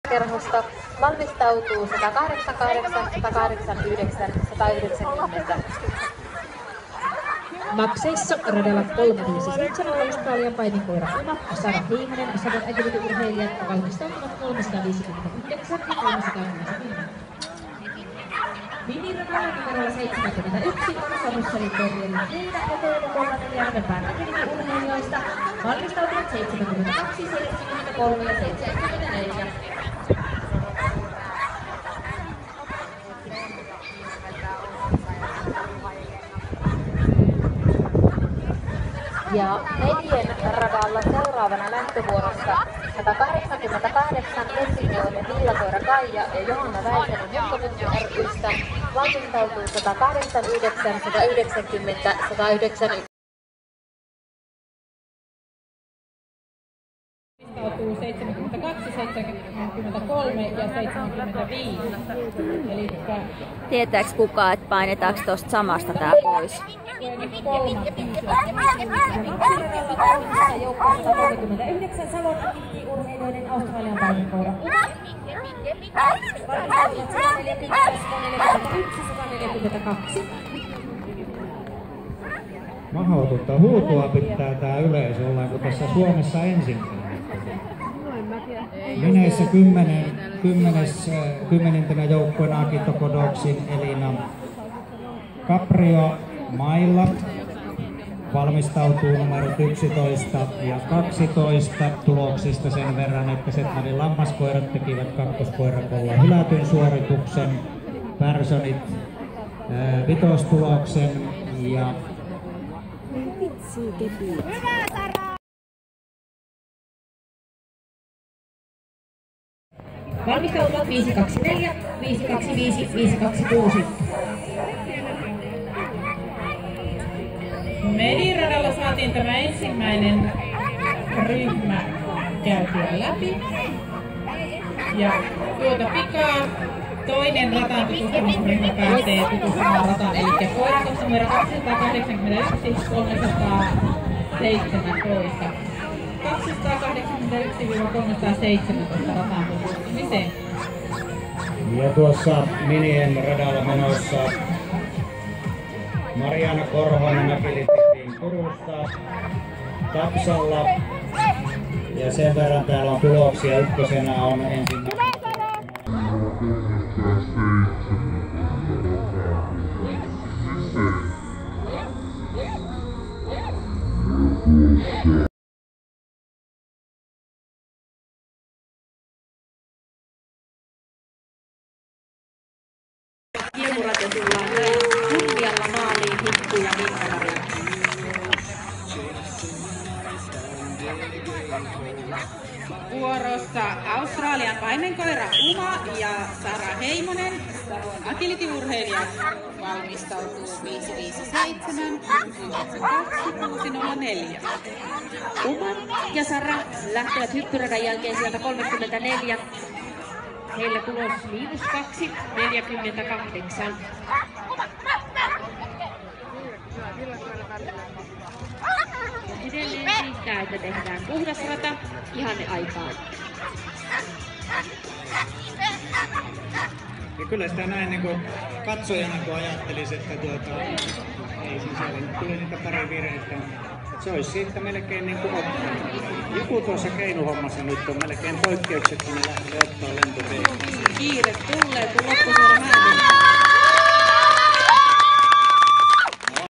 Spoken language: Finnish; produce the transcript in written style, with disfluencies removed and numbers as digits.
kerhosta valmistautuu 188, 189, 190. Makseissa radalla 357 Australian paininkoira Uma ja Sara Heimanen ja Savon agility-urheilijat valmistautuvat 359 ja 360. Miniradalla numerolla 71 on Savussalin Terrierin Niina ja toinen kolmannen Järvenpään agility-urheilijoista valmistautuvat 72, 73 ja 74. Ja medien radalla seuraavana lähtövuorossa 188 Essinjoen Villakoira Kaija ja Johanna Väisänen Jukkomutti ry:stä valmistautuu 189, 190, 191. Valmistautuu 72, 73 ja 75. Elikkä Tietääks kukaan, että painetaanko tosta samasta tää pois? Joukkueessa 139 Savon agility-urheilijoiden Australian paininkoira valmistautuvat 141, 141, 142. Mahdotonta huutoa pitää tää yleisö, ollaanko tässä Suomessa ensin? Mineissä 10. joukkueena Akito Kodoksin Elina Caprio Mailla valmistautuu numerot 11 ja 12 tuloksista sen verran, että Setmanin lammaskoirat tekivät kakkoskoirakolla hylätyn suorituksen, Personit vitostuloksen ja Valmistautuvat 524, 525, 526. Mediradalla saatiin tämä ensimmäinen ryhmä käytyä läpi. Ja tuota pikaa toinen rataan tutustumisryhmä pääsee tutustumaan rataan, eli koirakossa numero 281, 317. 281-317 rataan tutustumiseen. Ja tuossa minien radalla menossa Mariana Korhonen Agility-team Turusta Tapsalla. Ja sen verran täällä on tuloksia. Ykkösenä on ensimmäinen. Kiemurat ja tullaan näin kunnialla maaliin Hippu ja Minna-Maria. Vuorossa Australian paimenkoira Uma ja Sara Heimonen. Savon agility-urheilijat valmistautuu 557, 92, 604. Uma ja Sara lähtevät hyppyradan jälkeen sieltä 34. Heillä tulos -2, 48. Edelleen riittää, että tehdään puhdas rata ihanneaikaan. Ja kyllä sitä näin niin kuin katsojana kun ajattelisi, että ei siis tuli niitä pari virhettä. Se olisi siitä melkein niin kuin joku tuossa keinuhommassa nyt on melkein poikkeuksetta, kun ne lähtee ottaa lentoteille. Kiire tulee, kun loppusuora